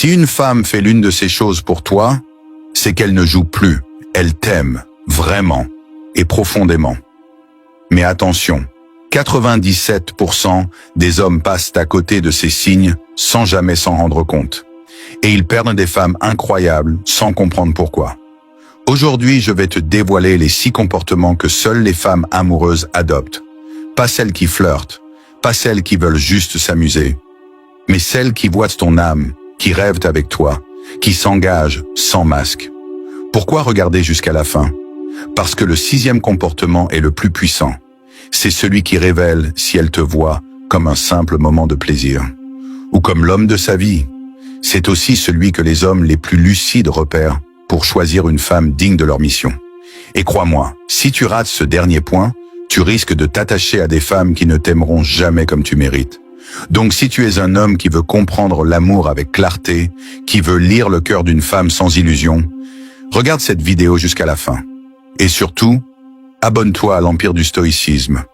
Si une femme fait l'une de ces choses pour toi, c'est qu'elle ne joue plus, elle t'aime, vraiment, et profondément. Mais attention, 97% des hommes passent à côté de ces signes sans jamais s'en rendre compte. Et ils perdent des femmes incroyables sans comprendre pourquoi. Aujourd'hui, je vais te dévoiler les 6 comportements que seules les femmes amoureuses adoptent. Pas celles qui flirtent, pas celles qui veulent juste s'amuser, mais celles qui voient ton âme, qui rêvent avec toi, qui s'engagent sans masque. Pourquoi regarder jusqu'à la fin? Parce que le 6e comportement est le plus puissant. C'est celui qui révèle si elle te voit comme un simple moment de plaisir, ou comme l'homme de sa vie. C'est aussi celui que les hommes les plus lucides repèrent pour choisir une femme digne de leur mission. Et crois-moi, si tu rates ce dernier point, tu risques de t'attacher à des femmes qui ne t'aimeront jamais comme tu mérites. Donc si tu es un homme qui veut comprendre l'amour avec clarté, qui veut lire le cœur d'une femme sans illusion, regarde cette vidéo jusqu'à la fin. Et surtout, abonne-toi à l'Empire du Stoïcisme.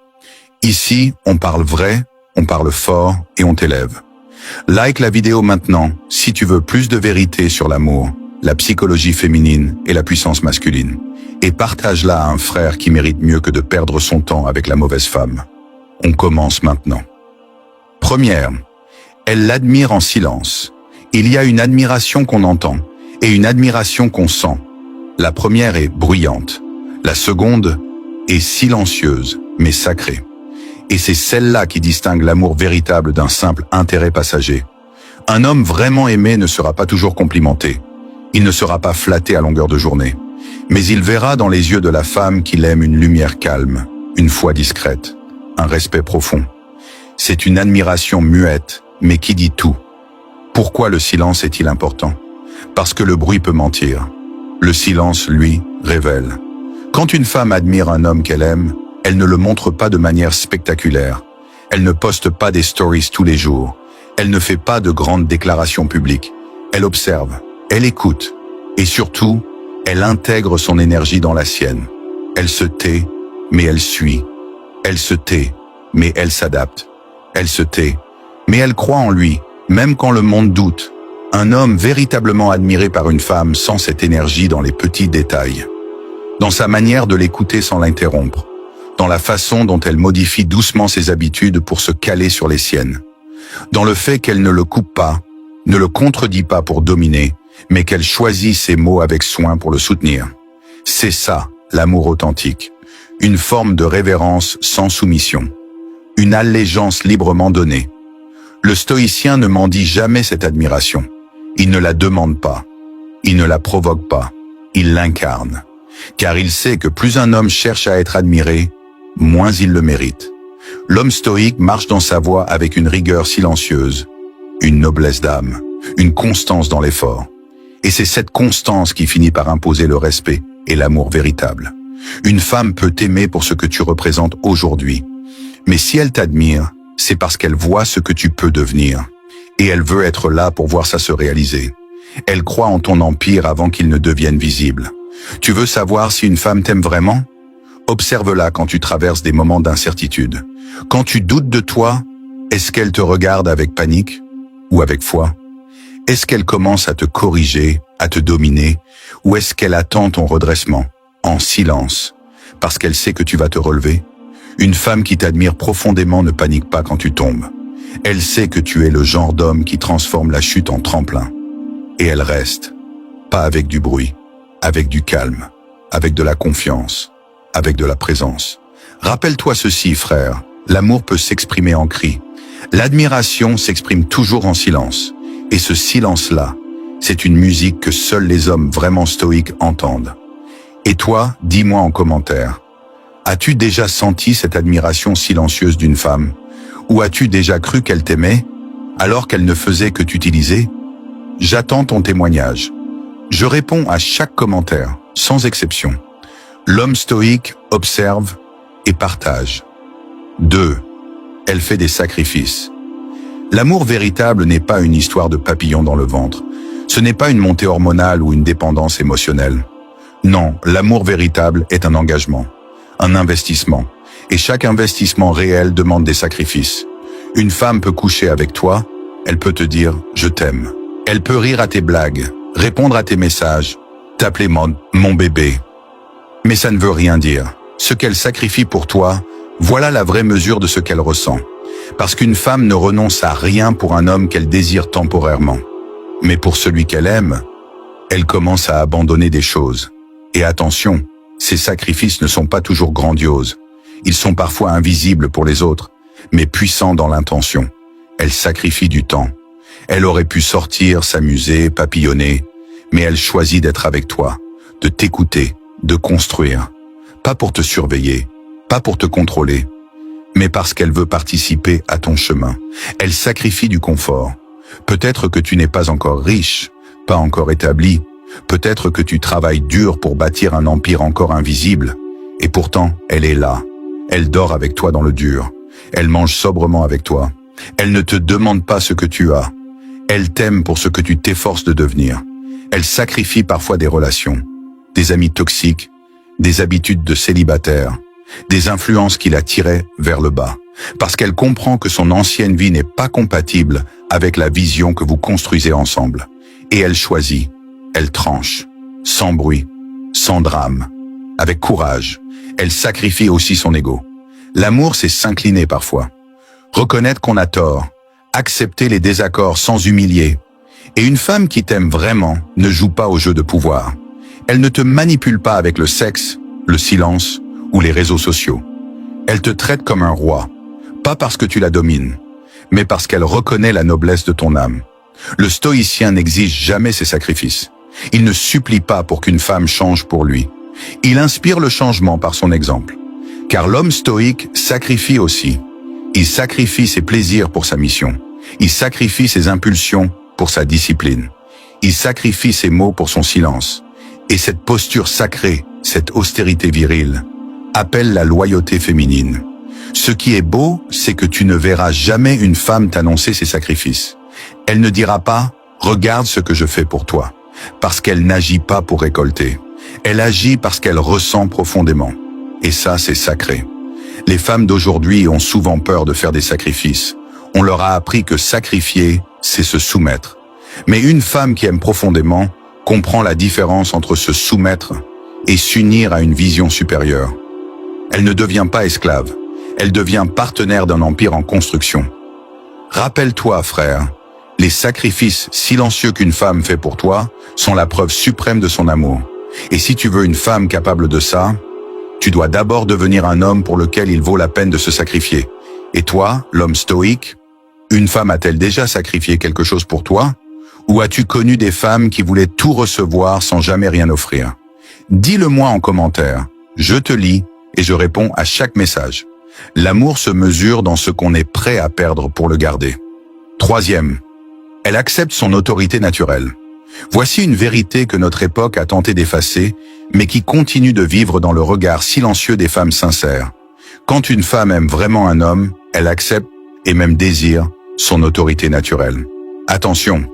Ici, on parle vrai, on parle fort et on t'élève. Like la vidéo maintenant si tu veux plus de vérité sur l'amour, la psychologie féminine et la puissance masculine. Et partage-la à un frère qui mérite mieux que de perdre son temps avec la mauvaise femme. On commence maintenant. Première, elle l'admire en silence. Il y a une admiration qu'on entend et une admiration qu'on sent. La première est bruyante. La seconde est silencieuse, mais sacrée. Et c'est celle-là qui distingue l'amour véritable d'un simple intérêt passager. Un homme vraiment aimé ne sera pas toujours complimenté. Il ne sera pas flatté à longueur de journée. Mais il verra dans les yeux de la femme qu'il aime une lumière calme, une foi discrète, un respect profond. C'est une admiration muette, mais qui dit tout. Pourquoi le silence est-il important? Parce que le bruit peut mentir. Le silence, lui, révèle. Quand une femme admire un homme qu'elle aime, elle ne le montre pas de manière spectaculaire. Elle ne poste pas des stories tous les jours. Elle ne fait pas de grandes déclarations publiques. Elle observe, elle écoute. Et surtout, elle intègre son énergie dans la sienne. Elle se tait, mais elle suit. Elle se tait, mais elle s'adapte. Elle se tait, mais elle croit en lui, même quand le monde doute. Un homme véritablement admiré par une femme sent cette énergie dans les petits détails. Dans sa manière de l'écouter sans l'interrompre. Dans la façon dont elle modifie doucement ses habitudes pour se caler sur les siennes. Dans le fait qu'elle ne le coupe pas, ne le contredit pas pour dominer, mais qu'elle choisit ses mots avec soin pour le soutenir. C'est ça, l'amour authentique. Une forme de révérence sans soumission. Une allégeance librement donnée. Le stoïcien ne mendie jamais cette admiration. Il ne la demande pas. Il ne la provoque pas. Il l'incarne. Car il sait que plus un homme cherche à être admiré, moins il le mérite. L'homme stoïque marche dans sa voie avec une rigueur silencieuse, une noblesse d'âme, une constance dans l'effort. Et c'est cette constance qui finit par imposer le respect et l'amour véritable. Une femme peut t'aimer pour ce que tu représentes aujourd'hui. Mais si elle t'admire, c'est parce qu'elle voit ce que tu peux devenir. Et elle veut être là pour voir ça se réaliser. Elle croit en ton empire avant qu'il ne devienne visible. Tu veux savoir si une femme t'aime vraiment? Observe-la quand tu traverses des moments d'incertitude. Quand tu doutes de toi, est-ce qu'elle te regarde avec panique ou avec foi? Est-ce qu'elle commence à te corriger, à te dominer, ou est-ce qu'elle attend ton redressement, en silence, parce qu'elle sait que tu vas te relever? Une femme qui t'admire profondément ne panique pas quand tu tombes. Elle sait que tu es le genre d'homme qui transforme la chute en tremplin. Et elle reste, pas avec du bruit, avec du calme, avec de la confiance, avec de la présence. Rappelle-toi ceci, frère, l'amour peut s'exprimer en cris. L'admiration s'exprime toujours en silence. Et ce silence-là, c'est une musique que seuls les hommes vraiment stoïques entendent. Et toi, dis-moi en commentaire, as-tu déjà senti cette admiration silencieuse d'une femme? Ou as-tu déjà cru qu'elle t'aimait, alors qu'elle ne faisait que t'utiliser? J'attends ton témoignage. Je réponds à chaque commentaire, sans exception. L'homme stoïque observe et partage. 2. Elle fait des sacrifices. L'amour véritable n'est pas une histoire de papillon dans le ventre. Ce n'est pas une montée hormonale ou une dépendance émotionnelle. Non, l'amour véritable est un engagement, un investissement. Et chaque investissement réel demande des sacrifices. Une femme peut coucher avec toi, elle peut te dire « je t'aime ». Elle peut rire à tes blagues, répondre à tes messages, t'appeler mon bébé. Mais ça ne veut rien dire. Ce qu'elle sacrifie pour toi, voilà la vraie mesure de ce qu'elle ressent. Parce qu'une femme ne renonce à rien pour un homme qu'elle désire temporairement. Mais pour celui qu'elle aime, elle commence à abandonner des choses. Et attention, ces sacrifices ne sont pas toujours grandioses. Ils sont parfois invisibles pour les autres, mais puissants dans l'intention. Elle sacrifie du temps. Elle aurait pu sortir, s'amuser, papillonner, mais elle choisit d'être avec toi, de t'écouter, de construire. Pas pour te surveiller, pas pour te contrôler, mais parce qu'elle veut participer à ton chemin. Elle sacrifie du confort. Peut-être que tu n'es pas encore riche, pas encore établi. Peut-être que tu travailles dur pour bâtir un empire encore invisible. Et pourtant, elle est là. Elle dort avec toi dans le dur. Elle mange sobrement avec toi. Elle ne te demande pas ce que tu as. Elle t'aime pour ce que tu t'efforces de devenir. Elle sacrifie parfois des relations, des amis toxiques, des habitudes de célibataire, des influences qui la tiraient vers le bas, parce qu'elle comprend que son ancienne vie n'est pas compatible avec la vision que vous construisez ensemble. Et elle choisit, elle tranche, sans bruit, sans drame, avec courage. Elle sacrifie aussi son ego. L'amour, c'est s'incliner parfois, reconnaître qu'on a tort, accepter les désaccords sans humilier. Et une femme qui t'aime vraiment ne joue pas au jeu de pouvoir. Elle ne te manipule pas avec le sexe, le silence ou les réseaux sociaux. Elle te traite comme un roi, pas parce que tu la domines, mais parce qu'elle reconnaît la noblesse de ton âme. Le stoïcien n'exige jamais ses sacrifices. Il ne supplie pas pour qu'une femme change pour lui. Il inspire le changement par son exemple. Car l'homme stoïque sacrifie aussi. Il sacrifie ses plaisirs pour sa mission. Il sacrifie ses impulsions pour sa discipline. Il sacrifie ses mots pour son silence. Et cette posture sacrée, cette austérité virile, appelle la loyauté féminine. Ce qui est beau, c'est que tu ne verras jamais une femme t'annoncer ses sacrifices. Elle ne dira pas « Regarde ce que je fais pour toi », parce qu'elle n'agit pas pour récolter. Elle agit parce qu'elle ressent profondément. Et ça, c'est sacré. Les femmes d'aujourd'hui ont souvent peur de faire des sacrifices. On leur a appris que sacrifier, c'est se soumettre. Mais une femme qui aime profondément comprend la différence entre se soumettre et s'unir à une vision supérieure. Elle ne devient pas esclave. Elle devient partenaire d'un empire en construction. Rappelle-toi, frère, les sacrifices silencieux qu'une femme fait pour toi sont la preuve suprême de son amour. Et si tu veux une femme capable de ça, tu dois d'abord devenir un homme pour lequel il vaut la peine de se sacrifier. Et toi, l'homme stoïque, une femme a-t-elle déjà sacrifié quelque chose pour toi? Ou as-tu connu des femmes qui voulaient tout recevoir sans jamais rien offrir? Dis-le-moi en commentaire. Je te lis et je réponds à chaque message. L'amour se mesure dans ce qu'on est prêt à perdre pour le garder. Troisième, elle accepte son autorité naturelle. Voici une vérité que notre époque a tenté d'effacer, mais qui continue de vivre dans le regard silencieux des femmes sincères. Quand une femme aime vraiment un homme, elle accepte et même désire son autorité naturelle. Attention,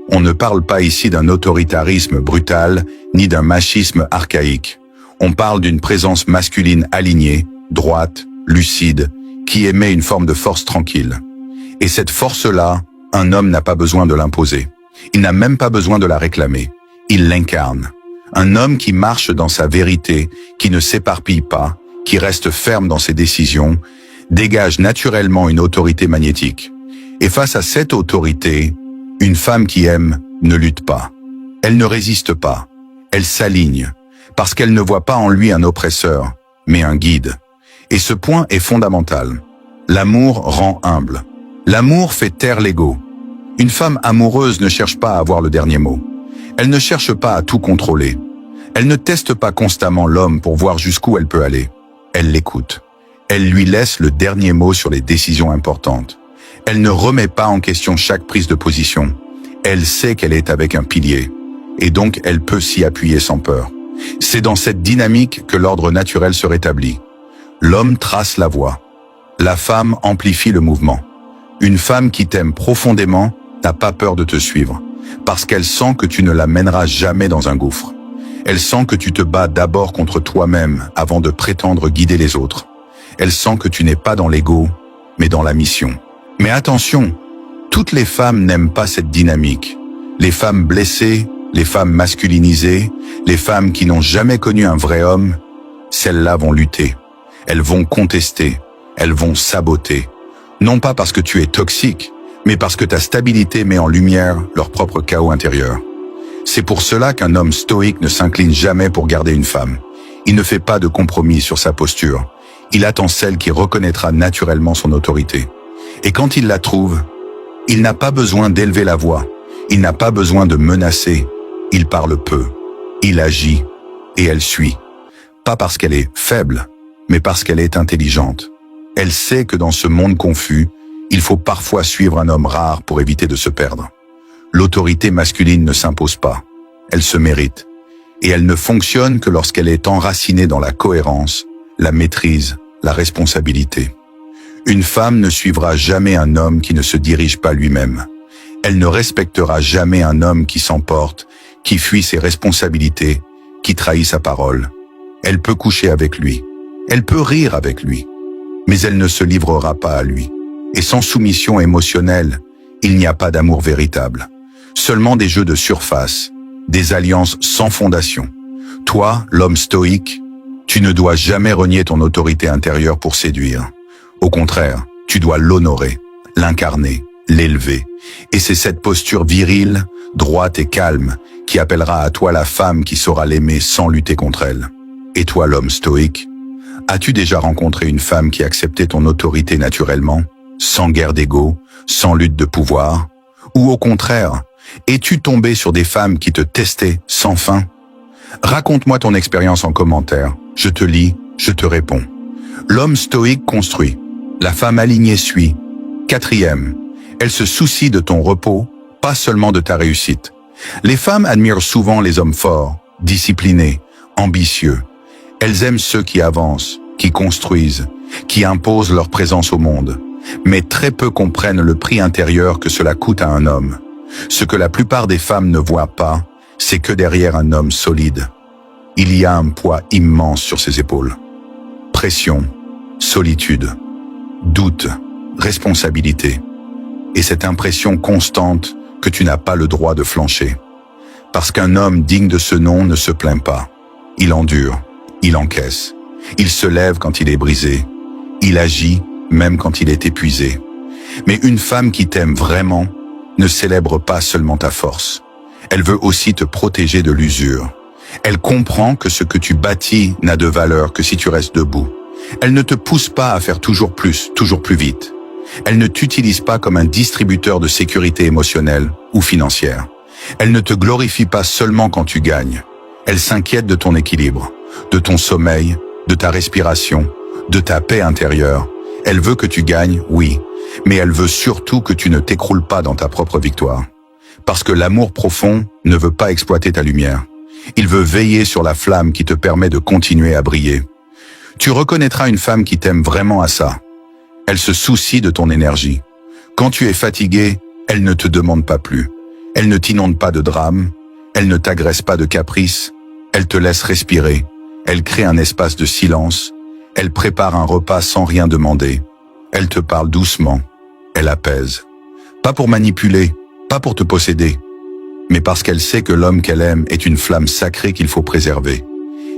on ne parle pas ici d'un autoritarisme brutal, ni d'un machisme archaïque. On parle d'une présence masculine alignée, droite, lucide, qui émet une forme de force tranquille. Et cette force-là, un homme n'a pas besoin de l'imposer. Il n'a même pas besoin de la réclamer. Il l'incarne. Un homme qui marche dans sa vérité, qui ne s'éparpille pas, qui reste ferme dans ses décisions, dégage naturellement une autorité magnétique. Et face à cette autorité, une femme qui aime ne lutte pas. Elle ne résiste pas. Elle s'aligne, parce qu'elle ne voit pas en lui un oppresseur, mais un guide. Et ce point est fondamental. L'amour rend humble. L'amour fait taire l'ego. Une femme amoureuse ne cherche pas à avoir le dernier mot. Elle ne cherche pas à tout contrôler. Elle ne teste pas constamment l'homme pour voir jusqu'où elle peut aller. Elle l'écoute. Elle lui laisse le dernier mot sur les décisions importantes. Elle ne remet pas en question chaque prise de position. Elle sait qu'elle est avec un pilier. Et donc elle peut s'y appuyer sans peur. C'est dans cette dynamique que l'ordre naturel se rétablit. L'homme trace la voie. La femme amplifie le mouvement. Une femme qui t'aime profondément n'a pas peur de te suivre, parce qu'elle sent que tu ne la mèneras jamais dans un gouffre. Elle sent que tu te bats d'abord contre toi-même avant de prétendre guider les autres. Elle sent que tu n'es pas dans l'ego, mais dans la mission. Mais attention, toutes les femmes n'aiment pas cette dynamique. Les femmes blessées, les femmes masculinisées, les femmes qui n'ont jamais connu un vrai homme, celles-là vont lutter. Elles vont contester, elles vont saboter. Non pas parce que tu es toxique, mais parce que ta stabilité met en lumière leur propre chaos intérieur. C'est pour cela qu'un homme stoïque ne s'incline jamais pour garder une femme. Il ne fait pas de compromis sur sa posture. Il attend celle qui reconnaîtra naturellement son autorité. Et quand il la trouve, il n'a pas besoin d'élever la voix. Il n'a pas besoin de menacer. Il parle peu. Il agit. Et elle suit. Pas parce qu'elle est faible, mais parce qu'elle est intelligente. Elle sait que dans ce monde confus, il faut parfois suivre un homme rare pour éviter de se perdre. L'autorité masculine ne s'impose pas. Elle se mérite. Et elle ne fonctionne que lorsqu'elle est enracinée dans la cohérence, la maîtrise, la responsabilité. Une femme ne suivra jamais un homme qui ne se dirige pas lui-même. Elle ne respectera jamais un homme qui s'emporte, qui fuit ses responsabilités, qui trahit sa parole. Elle peut coucher avec lui. Elle peut rire avec lui. Mais elle ne se livrera pas à lui. Et sans soumission émotionnelle, il n'y a pas d'amour véritable. Seulement des jeux de surface, des alliances sans fondation. Toi, l'homme stoïque, tu ne dois jamais renier ton autorité intérieure pour séduire. Au contraire, tu dois l'honorer, l'incarner, l'élever. Et c'est cette posture virile, droite et calme, qui appellera à toi la femme qui saura l'aimer sans lutter contre elle. Et toi, l'homme stoïque, as-tu déjà rencontré une femme qui acceptait ton autorité naturellement, sans guerre d'ego, sans lutte de pouvoir? Ou au contraire, es-tu tombé sur des femmes qui te testaient sans fin? Raconte-moi ton expérience en commentaire. Je te lis, je te réponds. L'homme stoïque construit. La femme alignée suit. 4e, elle se soucie de ton repos, pas seulement de ta réussite. Les femmes admirent souvent les hommes forts, disciplinés, ambitieux. Elles aiment ceux qui avancent, qui construisent, qui imposent leur présence au monde. Mais très peu comprennent le prix intérieur que cela coûte à un homme. Ce que la plupart des femmes ne voient pas, c'est que derrière un homme solide, il y a un poids immense sur ses épaules. Pression, solitude, doute, responsabilité. Et cette impression constante que tu n'as pas le droit de flancher. Parce qu'un homme digne de ce nom ne se plaint pas. Il endure, il encaisse. Il se lève quand il est brisé. Il agit même quand il est épuisé. Mais une femme qui t'aime vraiment ne célèbre pas seulement ta force. Elle veut aussi te protéger de l'usure. Elle comprend que ce que tu bâtis n'a de valeur que si tu restes debout. Elle ne te pousse pas à faire toujours plus vite. Elle ne t'utilise pas comme un distributeur de sécurité émotionnelle ou financière. Elle ne te glorifie pas seulement quand tu gagnes. Elle s'inquiète de ton équilibre, de ton sommeil, de ta respiration, de ta paix intérieure. Elle veut que tu gagnes, oui, mais elle veut surtout que tu ne t'écroules pas dans ta propre victoire. Parce que l'amour profond ne veut pas exploiter ta lumière. Il veut veiller sur la flamme qui te permet de continuer à briller. Tu reconnaîtras une femme qui t'aime vraiment à ça. Elle se soucie de ton énergie. Quand tu es fatigué, elle ne te demande pas plus. Elle ne t'inonde pas de drames. Elle ne t'agresse pas de caprices. Elle te laisse respirer. Elle crée un espace de silence. Elle prépare un repas sans rien demander. Elle te parle doucement. Elle apaise. Pas pour manipuler, pas pour te posséder, mais parce qu'elle sait que l'homme qu'elle aime est une flamme sacrée qu'il faut préserver.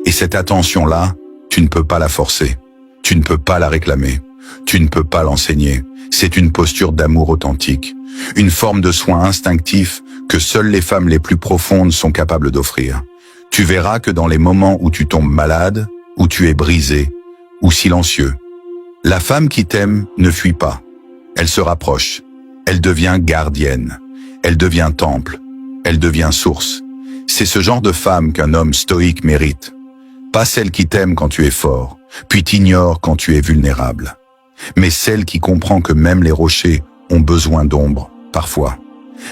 Et cette attention-là, tu ne peux pas la forcer. Tu ne peux pas la réclamer. Tu ne peux pas l'enseigner. C'est une posture d'amour authentique. Une forme de soin instinctif que seules les femmes les plus profondes sont capables d'offrir. Tu verras que dans les moments où tu tombes malade, où tu es brisé, ou silencieux, la femme qui t'aime ne fuit pas. Elle se rapproche. Elle devient gardienne. Elle devient temple. Elle devient source. C'est ce genre de femme qu'un homme stoïque mérite. Pas celle qui t'aime quand tu es fort, puis t'ignore quand tu es vulnérable. Mais celle qui comprend que même les rochers ont besoin d'ombre, parfois.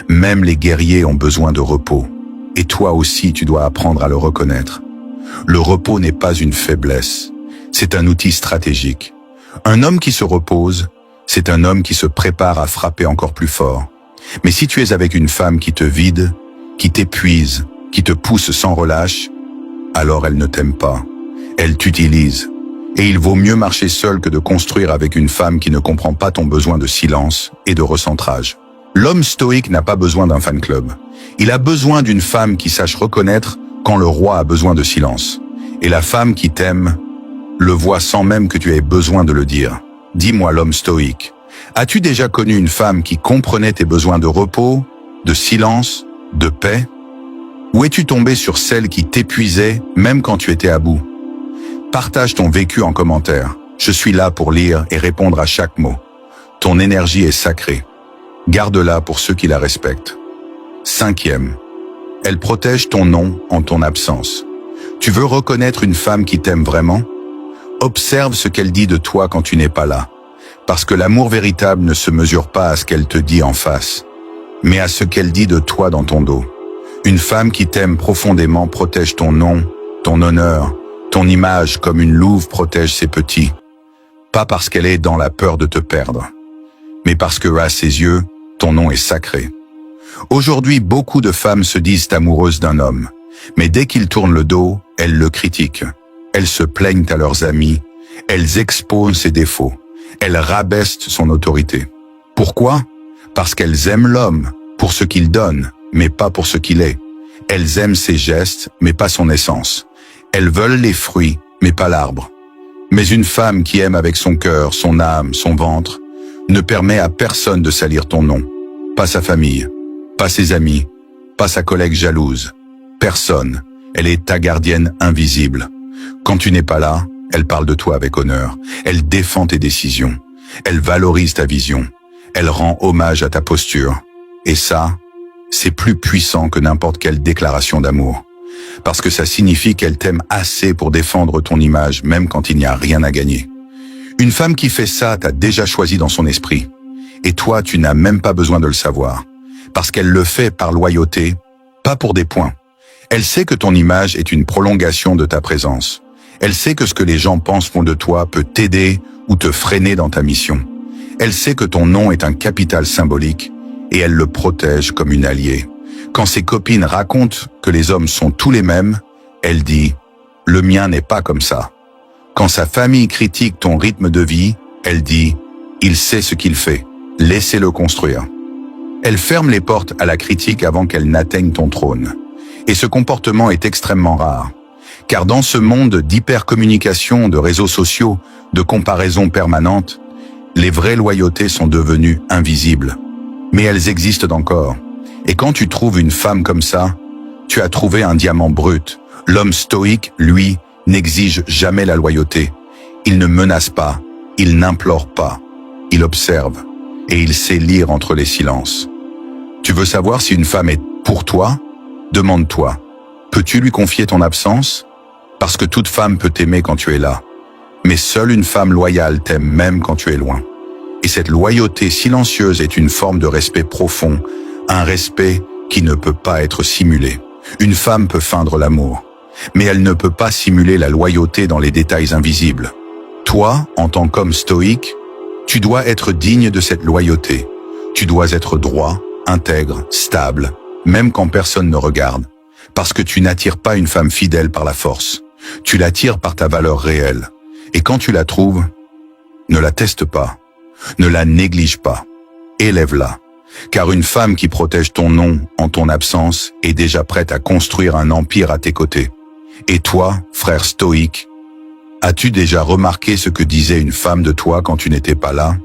Même les guerriers ont besoin de repos. Et toi aussi, tu dois apprendre à le reconnaître. Le repos n'est pas une faiblesse. C'est un outil stratégique. Un homme qui se repose, c'est un homme qui se prépare à frapper encore plus fort. Mais si tu es avec une femme qui te vide, qui t'épuise, qui te pousse sans relâche, alors elle ne t'aime pas. Elle t'utilise. Et il vaut mieux marcher seul que de construire avec une femme qui ne comprend pas ton besoin de silence et de recentrage. L'homme stoïque n'a pas besoin d'un fan club. Il a besoin d'une femme qui sache reconnaître quand le roi a besoin de silence. Et la femme qui t'aime le voit sans même que tu aies besoin de le dire. Dis-moi l'homme stoïque, as-tu déjà connu une femme qui comprenait tes besoins de repos, de silence, de paix? Ou es-tu tombé sur celle qui t'épuisait même quand tu étais à bout? Partage ton vécu en commentaire. Je suis là pour lire et répondre à chaque mot. Ton énergie est sacrée. Garde-la pour ceux qui la respectent. 5e. Elle protège ton nom en ton absence. Tu veux reconnaître une femme qui t'aime vraiment? Observe ce qu'elle dit de toi quand tu n'es pas là. Parce que l'amour véritable ne se mesure pas à ce qu'elle te dit en face, mais à ce qu'elle dit de toi dans ton dos. Une femme qui t'aime profondément protège ton nom, ton honneur, ton image comme une louve protège ses petits. Pas parce qu'elle est dans la peur de te perdre, mais parce que à ses yeux, ton nom est sacré. Aujourd'hui, beaucoup de femmes se disent amoureuses d'un homme, mais dès qu'il tourne le dos, elles le critiquent. Elles se plaignent à leurs amis, elles exposent ses défauts, elles rabaissent son autorité. Pourquoi? Parce qu'elles aiment l'homme pour ce qu'il donne, mais pas pour ce qu'il est. Elles aiment ses gestes, mais pas son essence. Elles veulent les fruits, mais pas l'arbre. Mais une femme qui aime avec son cœur, son âme, son ventre, ne permet à personne de salir ton nom. Pas sa famille, pas ses amis, pas sa collègue jalouse. Personne. Elle est ta gardienne invisible. Quand tu n'es pas là, elle parle de toi avec honneur. Elle défend tes décisions. Elle valorise ta vision. Elle rend hommage à ta posture. Et ça, c'est plus puissant que n'importe quelle déclaration d'amour. Parce que ça signifie qu'elle t'aime assez pour défendre ton image, même quand il n'y a rien à gagner. Une femme qui fait ça t'a déjà choisi dans son esprit. Et toi, tu n'as même pas besoin de le savoir. Parce qu'elle le fait par loyauté, pas pour des points. Elle sait que ton image est une prolongation de ta présence. Elle sait que ce que les gens penseront de toi peut t'aider ou te freiner dans ta mission. Elle sait que ton nom est un capital symbolique et elle le protège comme une alliée. Quand ses copines racontent que les hommes sont tous les mêmes, elle dit « Le mien n'est pas comme ça ». Quand sa famille critique ton rythme de vie, elle dit « Il sait ce qu'il fait, laissez-le construire ». Elle ferme les portes à la critique avant qu'elle n'atteigne ton trône. Et ce comportement est extrêmement rare. Car dans ce monde d'hypercommunication, de réseaux sociaux, de comparaison permanente, les vraies loyautés sont devenues invisibles. Mais elles existent encore. Et quand tu trouves une femme comme ça, tu as trouvé un diamant brut. L'homme stoïque, lui, n'exige jamais la loyauté. Il ne menace pas, il n'implore pas. Il observe et il sait lire entre les silences. Tu veux savoir si une femme est pour toi? Demande-toi, peux-tu lui confier ton absence? Parce que toute femme peut t'aimer quand tu es là. Mais seule une femme loyale t'aime même quand tu es loin. Et cette loyauté silencieuse est une forme de respect profond, un respect qui ne peut pas être simulé. Une femme peut feindre l'amour, mais elle ne peut pas simuler la loyauté dans les détails invisibles. Toi, en tant qu'homme stoïque, tu dois être digne de cette loyauté. Tu dois être droit, intègre, stable, même quand personne ne regarde, parce que tu n'attires pas une femme fidèle par la force. Tu l'attires par ta valeur réelle. Et quand tu la trouves, ne la teste pas, ne la néglige pas, élève-la. Car une femme qui protège ton nom en ton absence est déjà prête à construire un empire à tes côtés. Et toi, frère stoïque, as-tu déjà remarqué ce que disait une femme de toi quand tu n'étais pas là?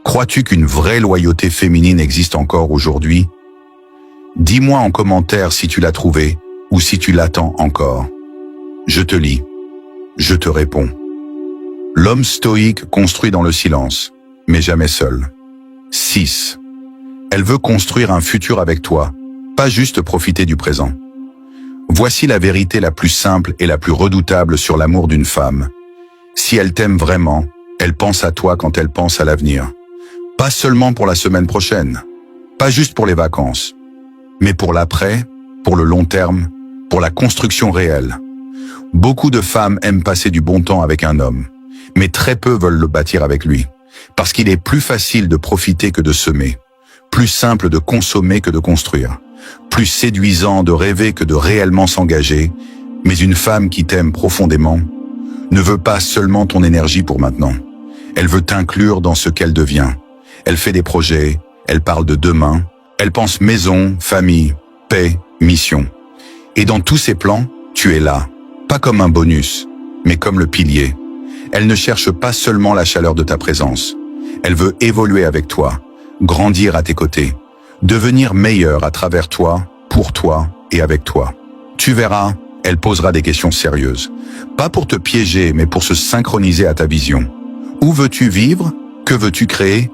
Crois-tu qu'une vraie loyauté féminine existe encore aujourd'hui? Dis-moi en commentaire si tu l'as trouvée ou si tu l'attends encore. Je te lis. Je te réponds. L'homme stoïque construit dans le silence, mais jamais seul. 6. Elle veut construire un futur avec toi, pas juste profiter du présent. Voici la vérité la plus simple et la plus redoutable sur l'amour d'une femme. Si elle t'aime vraiment, elle pense à toi quand elle pense à l'avenir. Pas seulement pour la semaine prochaine, pas juste pour les vacances, mais pour l'après, pour le long terme, pour la construction réelle. Beaucoup de femmes aiment passer du bon temps avec un homme, mais très peu veulent le bâtir avec lui, parce qu'il est plus facile de profiter que de semer, plus simple de consommer que de construire, plus séduisant de rêver que de réellement s'engager, mais une femme qui t'aime profondément ne veut pas seulement ton énergie pour maintenant. Elle veut t'inclure dans ce qu'elle devient. Elle fait des projets, elle parle de demain, elle pense maison, famille, paix, mission. Et dans tous ces plans, tu es là, pas comme un bonus, mais comme le pilier. Elle ne cherche pas seulement la chaleur de ta présence. Elle veut évoluer avec toi, grandir à tes côtés, devenir meilleure à travers toi, pour toi et avec toi. Tu verras, elle posera des questions sérieuses. Pas pour te piéger, mais pour se synchroniser à ta vision. Où veux-tu vivre? Que veux-tu créer?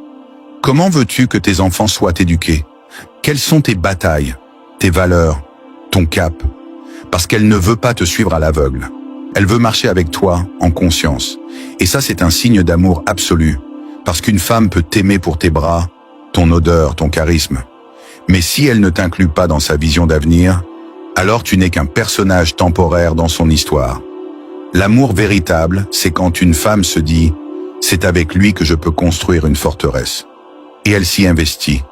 Comment veux-tu que tes enfants soient éduqués? Quelles sont tes batailles, tes valeurs, ton cap? Parce qu'elle ne veut pas te suivre à l'aveugle. Elle veut marcher avec toi en conscience. Et ça, c'est un signe d'amour absolu. Parce qu'une femme peut t'aimer pour tes bras, ton odeur, ton charisme. Mais si elle ne t'inclut pas dans sa vision d'avenir, alors tu n'es qu'un personnage temporaire dans son histoire. L'amour véritable, c'est quand une femme se dit « c'est avec lui que je peux construire une forteresse ». Et elle s'y investit,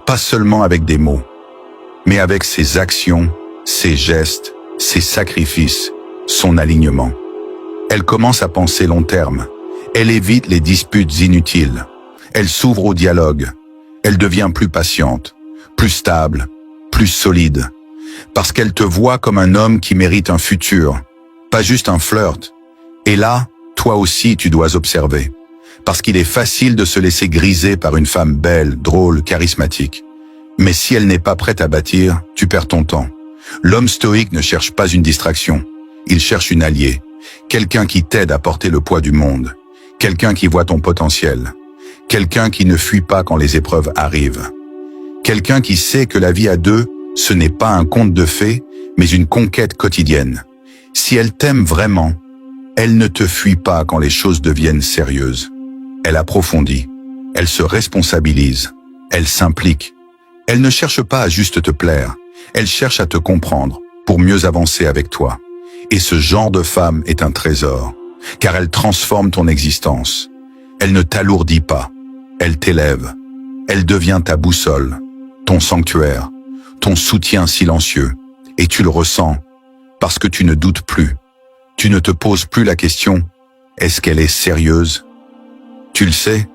pas seulement avec des mots, mais avec ses actions, ses gestes, ses sacrifices, son alignement. Elle commence à penser long terme. Elle évite les disputes inutiles. Elle s'ouvre au dialogue. Elle devient plus patiente, plus stable, plus solide. Parce qu'elle te voit comme un homme qui mérite un futur, pas juste un flirt. Et là, toi aussi tu dois observer. Parce qu'il est facile de se laisser griser par une femme belle, drôle, charismatique. Mais si elle n'est pas prête à bâtir, tu perds ton temps. L'homme stoïque ne cherche pas une distraction. Il cherche une alliée. Quelqu'un qui t'aide à porter le poids du monde. Quelqu'un qui voit ton potentiel. Quelqu'un qui ne fuit pas quand les épreuves arrivent. Quelqu'un qui sait que la vie à deux, ce n'est pas un conte de fées, mais une conquête quotidienne. Si elle t'aime vraiment, elle ne te fuit pas quand les choses deviennent sérieuses. Elle approfondit. Elle se responsabilise. Elle s'implique. Elle ne cherche pas à juste te plaire. Elle cherche à te comprendre pour mieux avancer avec toi. Et ce genre de femme est un trésor, car elle transforme ton existence. Elle ne t'alourdit pas. Elle t'élève. Elle devient ta boussole, ton sanctuaire, ton soutien silencieux. Et tu le ressens, parce que tu ne doutes plus. Tu ne te poses plus la question, est-ce qu'elle est sérieuse? Tu le sais,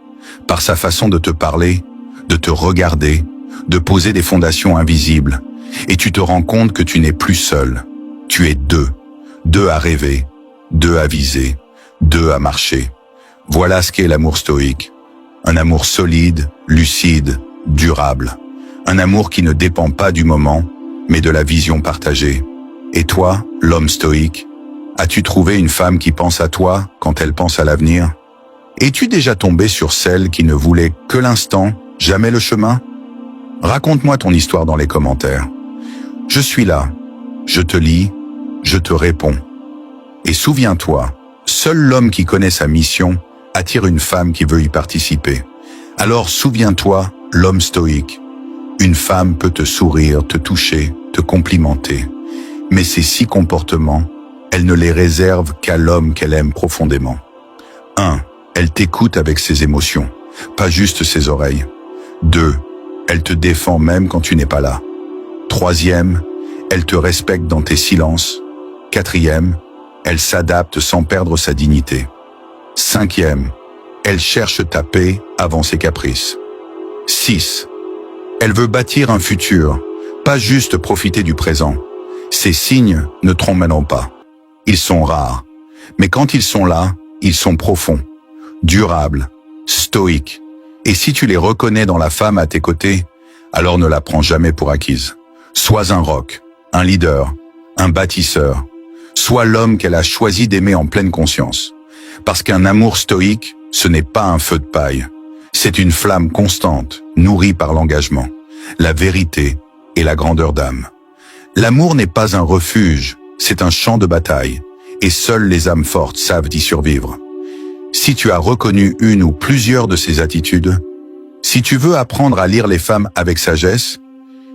par sa façon de te parler, de te regarder, de poser des fondations invisibles. Et tu te rends compte que tu n'es plus seul. Tu es deux. Deux à rêver, deux à viser, deux à marcher. Voilà ce qu'est l'amour stoïque. Un amour solide, lucide, durable. Un amour qui ne dépend pas du moment, mais de la vision partagée. Et toi, l'homme stoïque, as-tu trouvé une femme qui pense à toi quand elle pense à l'avenir? Es-tu déjà tombé sur celle qui ne voulait que l'instant, jamais le chemin? Raconte-moi ton histoire dans les commentaires. Je suis là, je te lis, je te réponds. Et souviens-toi, seul l'homme qui connaît sa mission attire une femme qui veut y participer. Alors souviens-toi, l'homme stoïque. Une femme peut te sourire, te toucher, te complimenter. Mais ces 6 comportements, elle ne les réserve qu'à l'homme qu'elle aime profondément. 1. Elle t'écoute avec ses émotions, pas juste ses oreilles. 2. Elle te défend même quand tu n'es pas là. 3e, elle te respecte dans tes silences. 4e, elle s'adapte sans perdre sa dignité. 5e, elle cherche ta paix avant ses caprices. 6. Elle veut bâtir un futur, pas juste profiter du présent. Ces signes ne trompent pas. Ils sont rares. Mais quand ils sont là, ils sont profonds, durables, stoïques. Et si tu les reconnais dans la femme à tes côtés, alors ne la prends jamais pour acquise. Sois un roc, un leader, un bâtisseur. Sois l'homme qu'elle a choisi d'aimer en pleine conscience. Parce qu'un amour stoïque, ce n'est pas un feu de paille. C'est une flamme constante, nourrie par l'engagement, la vérité et la grandeur d'âme. L'amour n'est pas un refuge, c'est un champ de bataille. Et seules les âmes fortes savent y survivre. Si tu as reconnu une ou plusieurs de ces attitudes, si tu veux apprendre à lire les femmes avec sagesse,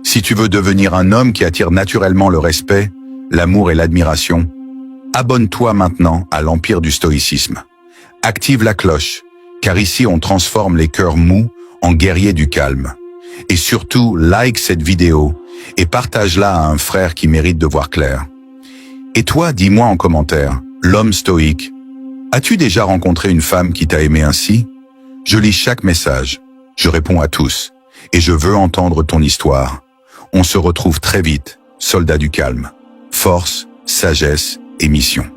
si tu veux devenir un homme qui attire naturellement le respect, l'amour et l'admiration, abonne-toi maintenant à l'Empire du Stoïcisme. Active la cloche, car ici on transforme les cœurs mous en guerriers du calme. Et surtout, like cette vidéo et partage-la à un frère qui mérite de voir clair. Et toi, dis-moi en commentaire, l'homme stoïque, as-tu déjà rencontré une femme qui t'a aimé ainsi? Je lis chaque message, je réponds à tous. Et je veux entendre ton histoire. On se retrouve très vite, soldat du calme. Force, sagesse et mission.